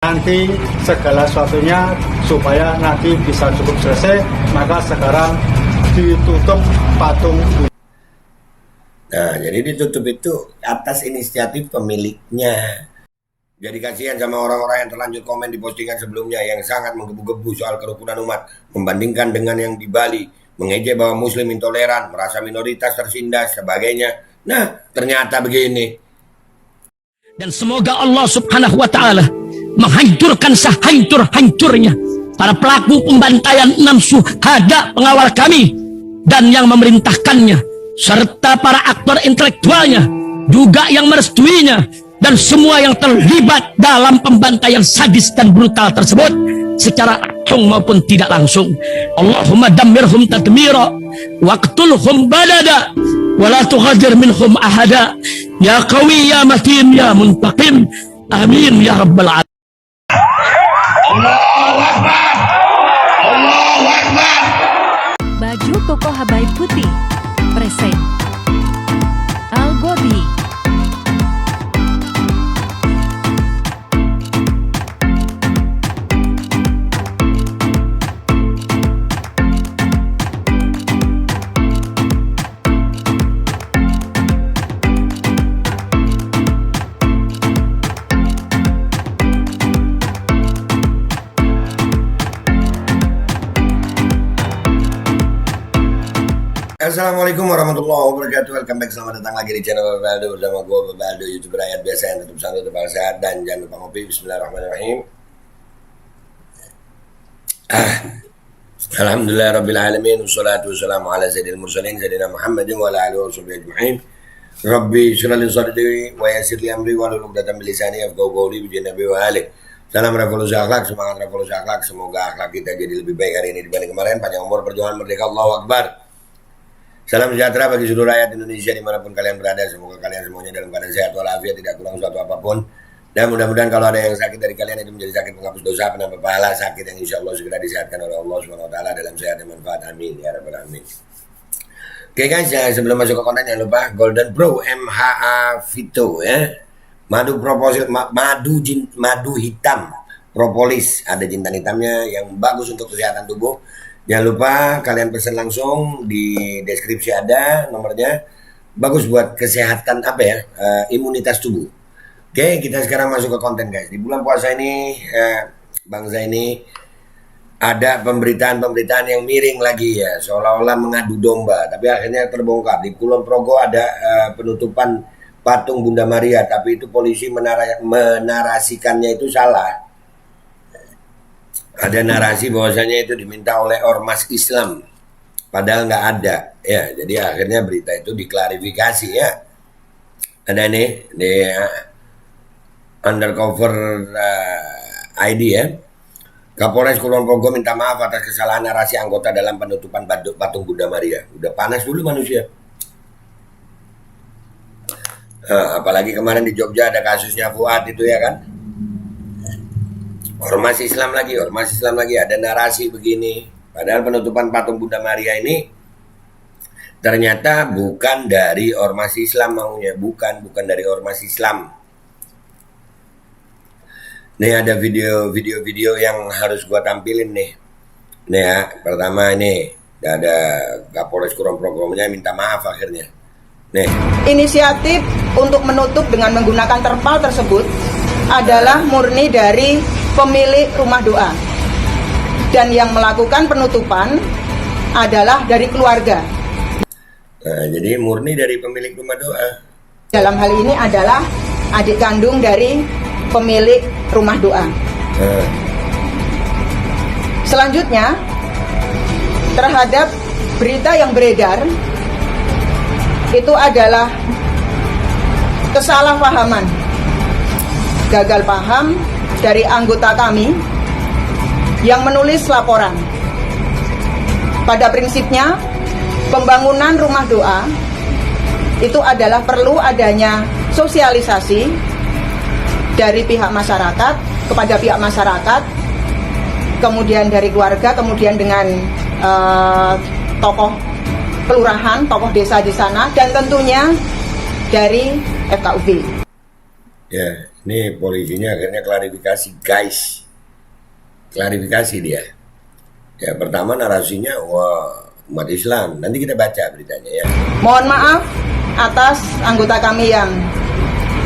nanti segala sesuatunya supaya nanti bisa cukup selesai, maka sekarang ditutup patung. Nah, jadi ditutup itu atas inisiatif pemiliknya. Jadi kasihan sama orang-orang yang terlanjur komen di postingan sebelumnya yang sangat menggebu-gebu soal kerukunan umat, membandingkan dengan yang di Bali, mengejek bahwa muslim intoleran, merasa minoritas tersindas, sebagainya. Nah, ternyata begini. Dan semoga Allah subhanahu wa ta'ala menghancurkan sehancur-hancurnya para pelaku pembantaian 6 syuhada pengawal kami dan yang memerintahkannya, serta para aktor intelektualnya juga yang merestuinya, dan semua yang terlibat dalam pembantaian sadis dan brutal tersebut secara langsung maupun tidak langsung. Allahumma dammirhum tadmira waqtulhum balada wala tughadir minhum ahada ya qawi ya matin ya muntaqim amin ya rabbal alamin. Allahu Akbar, Allahu Akbar. Baju koko Habaib Putih present Al Gobi. Assalamualaikum warahmatullahi wabarakatuh. Welcome back, selamat datang lagi di channel Bapak Aldo bersama gue Bapak Aldo, YouTuber rakyat biasa yang tetap santai, tetap sehat, dan jangan lupa ngopi. Bismillahirrahmanirrahim. Alhamdulillah rabbil alamin, wassalatu wassalamu ala sayyidil mursalin sayyidina Muhammadin wa ala alihi washabihi ajma'in. Rabbi shrah li sadri wa yassir li amri wahlul 'uqdatam min lisani yafqahu qawli bi nabi wa ali. Salam revolusi akhlak, semangat revolusi akhlak. Semoga akhlak kita jadi lebih baik hari ini dibanding kemarin. Panjang umur, perjuangan merdeka, Allahu Akbar. Salam sejahtera bagi seluruh rakyat Indonesia dimanapun kalian berada. Semoga kalian semuanya dalam keadaan sehat walafiat, tidak kurang suatu apapun. Dan mudah-mudahan kalau ada yang sakit dari kalian itu menjadi sakit penghapus dosa, penambah pahala, sakit yang insya Allah segera disehatkan oleh Allah SWT dalam sehat dan manfaat. Amin ya rabbal alamin. Oke guys, ya, sebelum masuk ke konten jangan lupa Golden Pro MHA Vito ya. Madu proposil, madu hitam propolis, ada jintan hitamnya yang bagus untuk kesehatan tubuh. Jangan lupa kalian pesan langsung, di deskripsi ada nomornya. Bagus buat kesehatan imunitas tubuh. Oke, kita sekarang masuk ke konten guys. Di bulan puasa ini bangsa ini ada pemberitaan-pemberitaan yang miring lagi ya, seolah-olah mengadu domba, tapi akhirnya terbongkar. Di Kulon Progo ada penutupan patung Bunda Maria, tapi itu polisi menarasikannya itu salah. Ada narasi bahwasanya itu diminta oleh ormas Islam, padahal nggak ada ya. Jadi akhirnya berita itu diklarifikasi ya. Ada nih di undercover ID ya. Kapolres Kulon Progo minta maaf atas kesalahan narasi anggota dalam penutupan patung Bunda Maria. Udah panas dulu manusia. Apalagi kemarin di Jogja ada kasusnya Fuad itu ya kan. Ormas Islam lagi ada narasi begini. Padahal penutupan patung Bunda Maria ini ternyata bukan dari ormas Islam maunya, bukan dari ormas Islam. Nih ada video yang harus gua tampilin nih. Nih ya, pertama ini ada Kapolres Kulon Progo-nya minta maaf akhirnya. Nih. Inisiatif untuk menutup dengan menggunakan terpal tersebut adalah murni dari pemilik rumah doa, dan yang melakukan penutupan adalah dari keluarga. Nah, jadi murni dari pemilik rumah doa. Dalam hal ini adalah adik kandung dari pemilik rumah doa. Selanjutnya, terhadap berita yang beredar itu adalah kesalahpahaman, gagal paham dari anggota kami yang menulis laporan. Pada prinsipnya, pembangunan rumah doa itu adalah perlu adanya sosialisasi dari pihak masyarakat kepada pihak masyarakat, kemudian dari keluarga, kemudian dengan tokoh kelurahan, tokoh desa di sana, dan tentunya dari FKUB. Ya, Ini polisinya akhirnya klarifikasi, guys. Klarifikasi dia. Ya, pertama narasinya wah umat Islam. Nanti kita baca beritanya ya. Mohon maaf atas anggota kami yang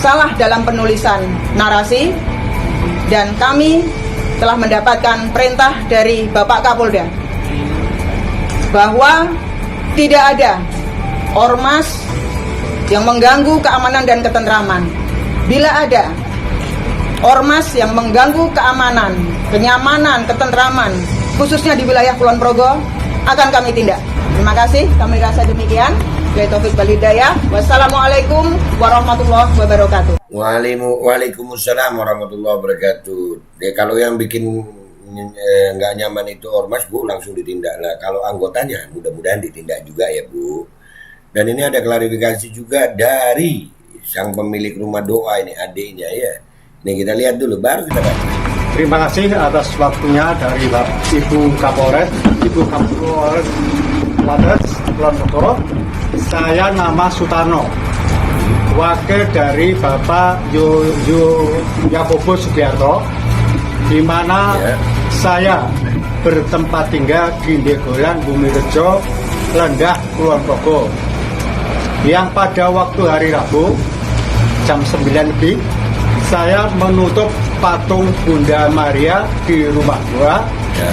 salah dalam penulisan narasi, dan kami telah mendapatkan perintah dari Bapak Kapolda bahwa tidak ada ormas yang mengganggu keamanan dan ketentraman. Bila ada ormas yang mengganggu keamanan, kenyamanan, ketentraman, khususnya di wilayah Kulon Progo, akan kami tindak. Terima kasih, kami rasa demikian. Taufik Balidaya. Wassalamualaikum warahmatullahi wabarakatuh. Waalaikumsalam warahmatullahi wabarakatuh. Ya, kalau yang bikin nggak nyaman itu ormas, Bu, langsung ditindak lah. Kalau anggotanya mudah-mudahan ditindak juga ya, Bu. Dan ini ada klarifikasi juga dari sang pemilik rumah doa ini, adiknya ya. Ini kita lihat dulu, baru kita baca. Terima kasih atas waktunya dari Ibu Kapolres Kulon Progo. Saya nama Sutarno, wakil dari Bapak Yakobus Sugiarto, di mana saya bertempat tinggal di Ndegolan, Bumirejo, Lendah, Kulon Progo. Yang pada waktu hari Rabu jam 9 lebih, saya menutup patung Bunda Maria di rumah gua.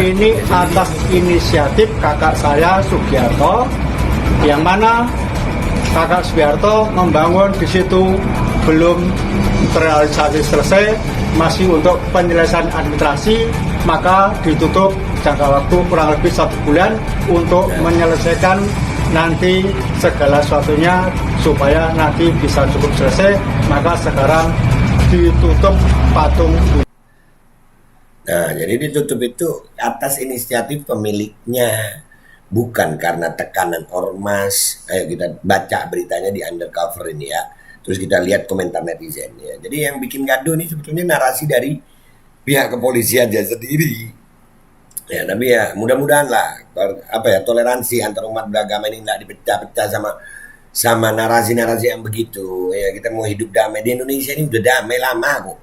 Ini atas inisiatif kakak saya Sugiarto, yang mana kakak Sugiarto membangun di situ belum terrealisasi selesai, masih untuk penyelesaian administrasi, maka ditutup jangka waktu kurang lebih 1 bulan untuk menyelesaikan nanti segala sesuatunya supaya nanti bisa cukup selesai. Maka sekarang ditutup patung. Nah, jadi ditutup itu atas inisiatif pemiliknya, bukan karena tekanan ormas. Ayo kita baca beritanya di Undercover ini ya. Terus kita lihat komentar netizen ya. Jadi yang bikin gaduh ini sebetulnya narasi dari pihak kepolisian aja sendiri. Ya, tapi ya mudah-mudahan lah toleransi antar umat beragama ini nggak dipecah-pecah sama narasi-narasi yang begitu. Ya, kita mau hidup damai di Indonesia ini udah damai lama kok.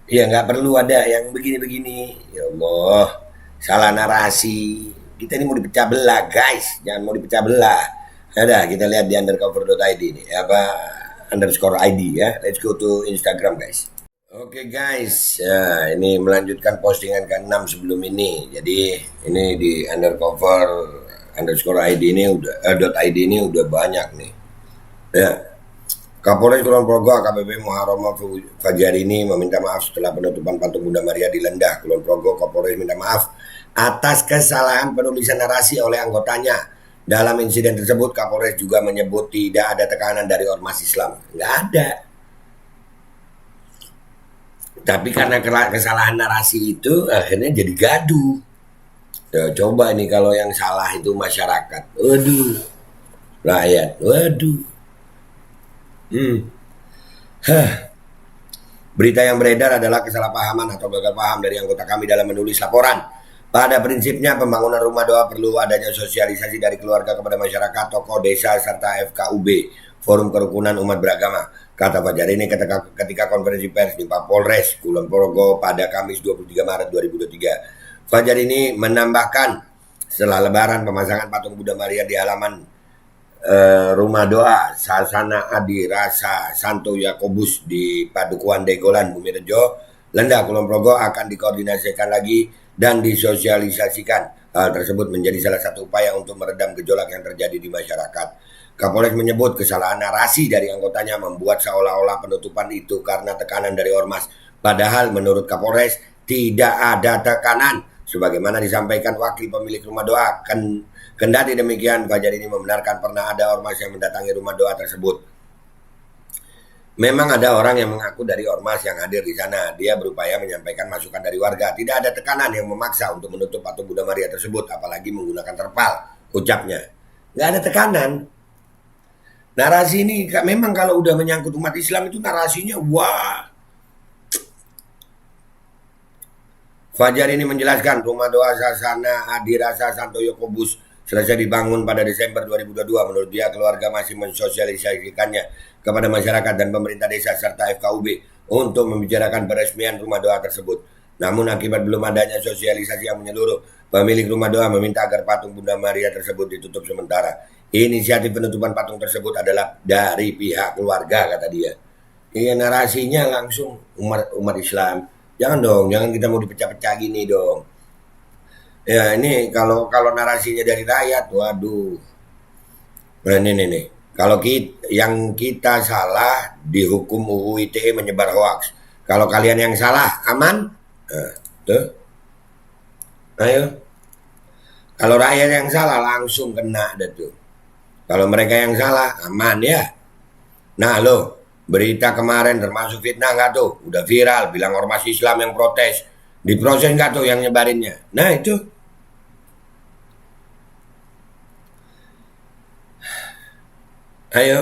Ya, nggak perlu ada yang begini-begini. Ya Allah, salah narasi. Kita ini mau dipecah belah, guys. Jangan mau dipecah belah. Ada, kita lihat di undercover.id ini. _ID ya. Let's go to Instagram, guys. Oke, guys. Ya, ini melanjutkan postingan ke-6 sebelum ini. Jadi, ini di undercover_ID ini .id ini udah banyak nih. Ya. Kapolres Kulon Progo AKBP Muharrama Fajarini meminta maaf setelah penutupan patung Bunda Maria di Lendah, Kulon Progo. Kapolres minta maaf atas kesalahan penulisan narasi oleh anggotanya. Dalam insiden tersebut, Kapolres juga menyebut tidak ada tekanan dari ormas Islam. Nggak ada. Tapi karena kesalahan narasi itu akhirnya jadi gaduh. Ya, coba ini kalau yang salah itu masyarakat. Waduh. Rakyat. Waduh. Berita yang beredar adalah kesalahpahaman atau gagal paham dari anggota kami dalam menulis laporan. Pada prinsipnya pembangunan rumah doa perlu adanya sosialisasi dari keluarga kepada masyarakat, tokoh desa serta FKUB, Forum Kerukunan Umat Beragama, kata Fajarini ketika konferensi pers di Polres Kulon Progo pada Kamis 23 Maret 2023. Fajarini menambahkan setelah lebaran pemasangan patung Bunda Maria di halaman rumah doa Sasana Adi Rasa Santo Yakobus di Padukuhan Ndegolan, Bumirejo, Lendah, Kulon Progo akan dikoordinasikan lagi dan disosialisasikan. Hal tersebut menjadi salah satu upaya untuk meredam gejolak yang terjadi di masyarakat. Kapolres menyebut kesalahan narasi dari anggotanya membuat seolah-olah penutupan itu karena tekanan dari ormas. Padahal menurut Kapolres tidak ada tekanan. Sebagaimana disampaikan wakil pemilik rumah doa, kendati demikian, Fajarini membenarkan pernah ada ormas yang mendatangi rumah doa tersebut. Memang ada orang yang mengaku dari ormas yang hadir di sana. Dia berupaya menyampaikan masukan dari warga. Tidak ada tekanan yang memaksa untuk menutup patung Bunda Maria tersebut, apalagi menggunakan terpal, ucapnya. Nggak ada tekanan. Narasi ini memang kalau udah menyangkut umat Islam itu narasinya wah. Fajarini menjelaskan rumah doa Sasana Adi Rasa Santo Yakobus selesai dibangun pada Desember 2022. Menurut dia, keluarga masih mensosialisasikannya kepada masyarakat dan pemerintah desa serta FKUB. untuk membicarakan peresmian rumah doa tersebut. Namun akibat belum adanya sosialisasi yang menyeluruh, pemilik rumah doa meminta agar patung Bunda Maria tersebut ditutup sementara. Inisiatif penutupan patung tersebut adalah dari pihak keluarga, kata dia. Iya, narasinya langsung umat Islam. Jangan dong, jangan kita mau dipecah-pecah gini dong. Ya ini kalau narasinya dari rakyat, waduh. Nah, nih. Kalau yang kita salah dihukum UU ITE menyebar hoaks. Kalau kalian yang salah, aman? Tuh. Ayo. Kalau rakyat yang salah langsung kena dah tuh. Kalau mereka yang salah, aman ya. Nah lo, berita kemarin termasuk fitnah nggak tuh? Udah viral, bilang ormas Islam yang protes. Diproses nggak tuh yang nyebarinnya? Nah itu. Ayo.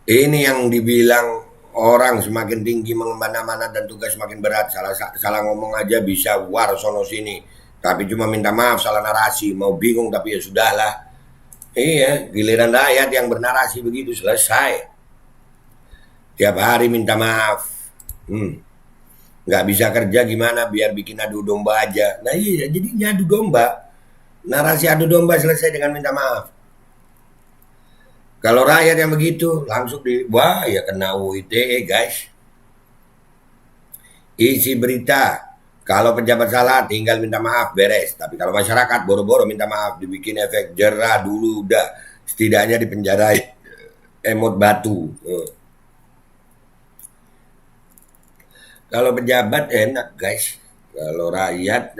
Ini yang dibilang orang semakin tinggi mengemana-mana dan tugas semakin berat. Salah ngomong aja bisa war sono sini. Tapi cuma minta maaf salah narasi. Mau bingung tapi ya sudahlah. Iya, giliran rakyat yang bernarasi begitu selesai. Tiap hari minta maaf. Nggak bisa kerja gimana biar bikin adu domba aja. Nah iya, jadi adu domba. Narasi adu domba selesai dengan minta maaf. Kalau rakyat yang begitu langsung wah ya kena UU ITE guys. Isi berita. Kalau pejabat salah tinggal minta maaf beres. Tapi kalau masyarakat boro-boro minta maaf dibikin efek jerah dulu udah. Setidaknya dipenjarai emot batu. Kalau pejabat enak guys. Kalau rakyat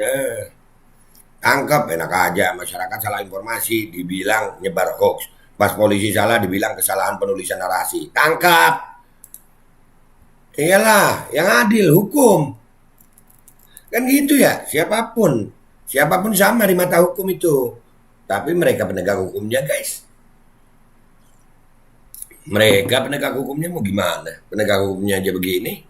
tangkap enak aja. Masyarakat salah informasi dibilang nyebar hoax. Pas polisi salah dibilang kesalahan penulisan narasi. Tangkap. Iyalah yang adil hukum. Kan gitu ya, siapapun sama di mata hukum itu. Tapi mereka penegak hukumnya guys. Mereka penegak hukumnya mau gimana? Penegak hukumnya aja begini.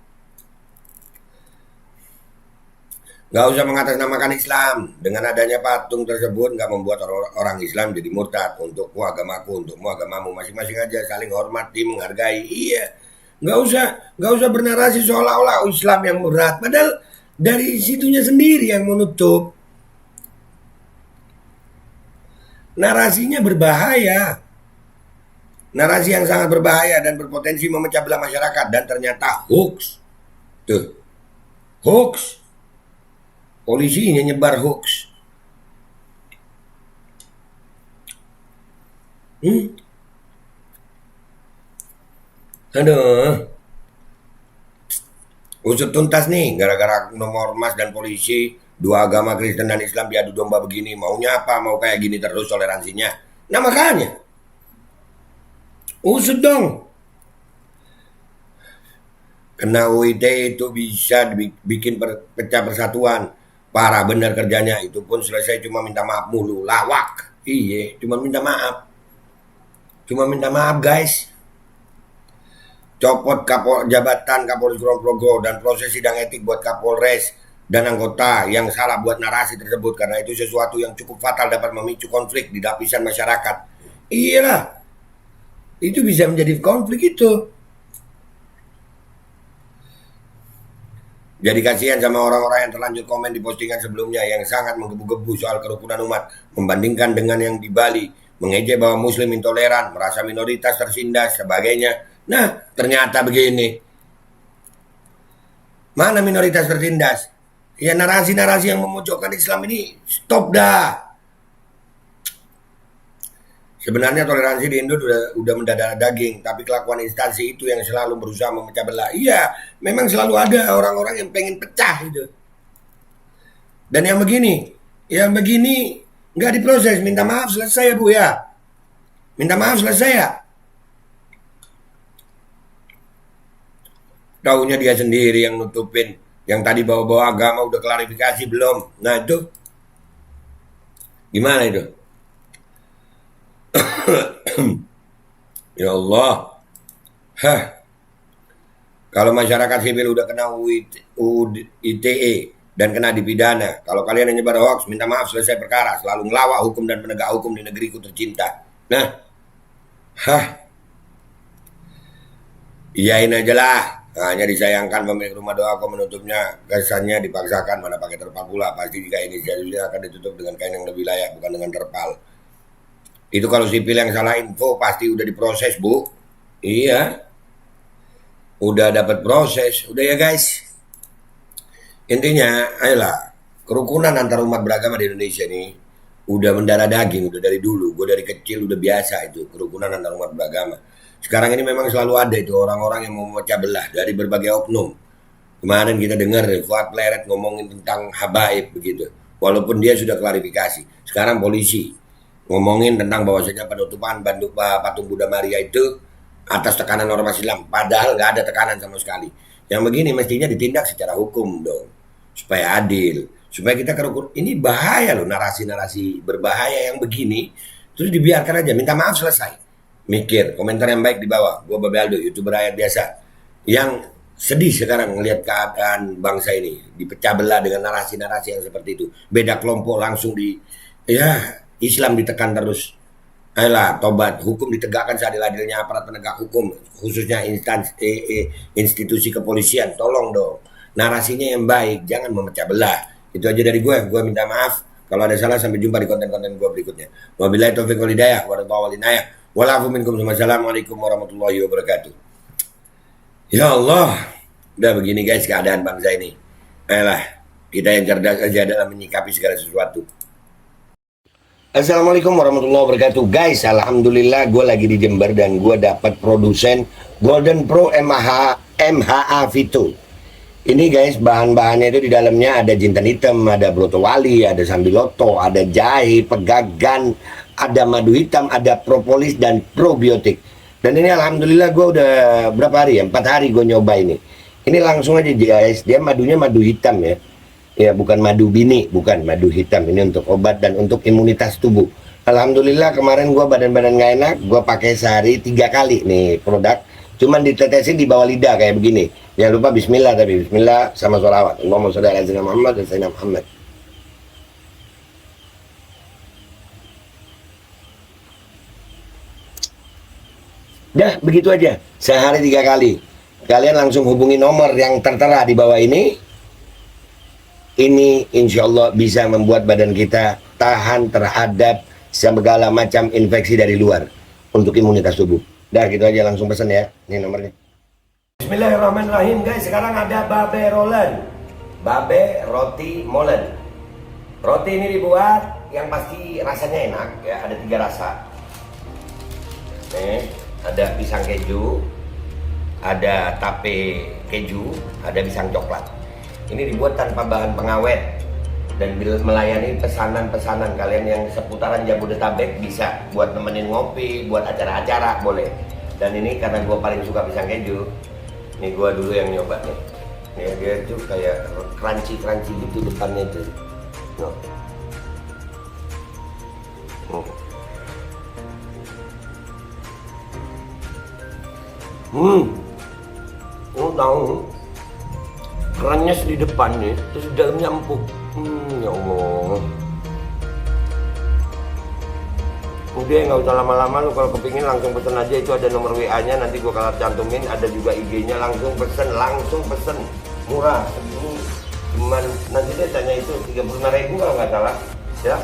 Gak usah mengatasnamakan Islam. Dengan adanya patung tersebut gak membuat orang Islam jadi murtad. Untukmu agamaku, untukmu agamamu. Masing-masing aja saling hormati, menghargai. Iya. Gak usah bernarasi seolah-olah Islam yang berat. Padahal dari situnya sendiri yang menutup. Narasinya berbahaya. Narasi yang sangat berbahaya dan berpotensi memecah belah masyarakat. Dan ternyata hoax. Tuh. Hoax. Polisinya nyebar hoax. Aduh. Usut tuntas nih, gara-gara nomor emas dan polisi, dua agama Kristen dan Islam diadu domba begini. Maunya apa? Mau kayak gini terus toleransinya? Nah makanya. Usut dong. Kena UIT itu bisa bikin pecah persatuan. Parah bener kerjanya. Itu pun selesai cuma minta maaf mulu. Lawak. Iya, cuma minta maaf. Cuma minta maaf guys. Copot jabatan Kapolres Kulon Progo dan proses sidang etik buat Kapolres dan anggota yang salah buat narasi tersebut karena itu sesuatu yang cukup fatal dapat memicu konflik di lapisan masyarakat. Iyalah, itu bisa menjadi konflik itu. Jadi kasihan sama orang-orang yang terlanjur komen di postingan sebelumnya yang sangat menggebu-gebu soal kerukunan umat membandingkan dengan yang di Bali, mengejek bahwa Muslim intoleran, merasa minoritas tersindas, sebagainya. Nah, ternyata begini. Mana minoritas tertindas? Ya narasi-narasi yang memojokkan Islam ini stop dah. Sebenarnya toleransi di Indo udah mendadak daging, tapi kelakuan instansi itu yang selalu berusaha memecah belah. Iya, memang selalu ada orang-orang yang pengen pecah gitu. Dan yang begini nggak diproses, minta maaf selesai ya Bu ya. Minta maaf selesai ya. Taunya dia sendiri yang nutupin. Yang tadi bawa-bawa agama udah klarifikasi belum. Nah itu. Gimana itu? Ya Allah. Kalau masyarakat sipil udah kena UU ITE dan kena dipidana. Kalau kalian yang nyebar hoax, minta maaf selesai perkara. Selalu ngelawak hukum dan penegak hukum di negeriku tercinta. Nah. Iyain aja lah. Hanya disayangkan pemilik rumah doa kok menutupnya kesannya dipaksakan, mana pakai terpal pula. Pasti jika inisialnya akan ditutup dengan kain yang lebih layak, bukan dengan terpal. Itu kalau sipil yang salah info pasti udah diproses, Bu. Iya. Udah dapat proses. Udah ya guys. Intinya, ayolah. Kerukunan antar umat beragama di Indonesia nih udah mendarah daging, udah dari dulu. Gue dari kecil udah biasa itu, kerukunan antar umat beragama. Sekarang ini memang selalu ada itu orang-orang yang mau memecah belah dari berbagai oknum. Kemarin kita dengar Fuad Pleret ngomongin tentang habaib begitu. Walaupun dia sudah klarifikasi. Sekarang polisi ngomongin tentang bahwasanya penutupan patung Buddha Maria itu atas tekanan ormas Islam. Padahal nggak ada tekanan sama sekali. Yang begini mestinya ditindak secara hukum dong. Supaya adil. Supaya kita kerukunan. Ini bahaya loh, narasi-narasi berbahaya yang begini. Terus dibiarkan aja, minta maaf selesai. Mikir, komentar yang baik di bawah. Gue Babe Aldo, YouTuber rakyat biasa. Yang sedih sekarang melihat keadaan bangsa ini dipecah belah dengan narasi-narasi yang seperti itu. Beda kelompok langsung Islam ditekan terus. Ayolah, tobat, hukum ditegakkan seadil-adilnya aparat penegak hukum, khususnya institusi kepolisian. Tolong dong, narasinya yang baik, jangan memecah belah. Itu aja dari gue minta maaf. Kalau ada salah, sampai jumpa di konten-konten gue berikutnya. Wabillahi taufiq wal hidayah, warahmatullahi wabarakatuh. Walafu minkum, wassalamualaikum warahmatullahi wabarakatuh. Ya Allah, udah begini guys keadaan bangsa ini. Ayolah, kita yang cerdas aja dalam menyikapi segala sesuatu. Assalamualaikum warahmatullahi wabarakatuh. Guys, alhamdulillah gue lagi di Jember dan gue dapat produsen Golden Pro MHA Vito. Ini guys, bahan-bahannya itu di dalamnya ada jintan hitam, ada broto wali, ada sambiloto, ada jahe, pegagan, ada madu hitam, ada propolis dan probiotik. Dan ini alhamdulillah gue udah berapa hari ya? 4 hari gue nyoba ini. Ini langsung aja guys, dia madunya madu hitam ya. Ya bukan madu bini, bukan madu hitam. Ini untuk obat dan untuk imunitas tubuh. Alhamdulillah kemarin gue badan-badan gak enak, gue pakai sehari 3 kali nih produk. Cuman ditetesin di bawah lidah kayak begini. Jangan lupa bismillah, tapi bismillah sama sholawat. Allahumma sholli ala sayyidina Muhammad dan sayyidina Muhammad. Dah begitu aja, sehari 3 kali. Kalian langsung hubungi nomor yang tertera di bawah ini. Ini insya Allah bisa membuat badan kita tahan terhadap segala macam infeksi dari luar untuk imunitas tubuh. Dah gitu aja, langsung pesan ya. Ini nomornya. Bismillahirrahmanirrahim guys. Sekarang ada Babe Rolen, Babe Roti Molen. Roti ini dibuat yang pasti rasanya enak ya. Ada 3 rasa. Nih, ada pisang keju, ada tape keju, ada pisang coklat. Ini dibuat tanpa bahan pengawet dan melayani pesanan-pesanan kalian yang seputaran Jabodetabek. Bisa buat nemenin ngopi, buat acara-acara boleh. Dan ini karena gue paling suka pisang keju, ini gue dulu yang nyoba nih. Nih dia tuh kayak crunchy gitu depannya tuh. Tahu kerannya di depan nih, terus di dalamnya empuk. Ya Allah. Udah nggak usah lama-lama, lu kalau kepingin langsung pesen aja, itu ada nomor WA-nya, nanti gua kalau cantumin, ada juga IG-nya, langsung pesen, murah. Ini cuman nanti dia tanya itu 35.000 kalau nggak salah, ya.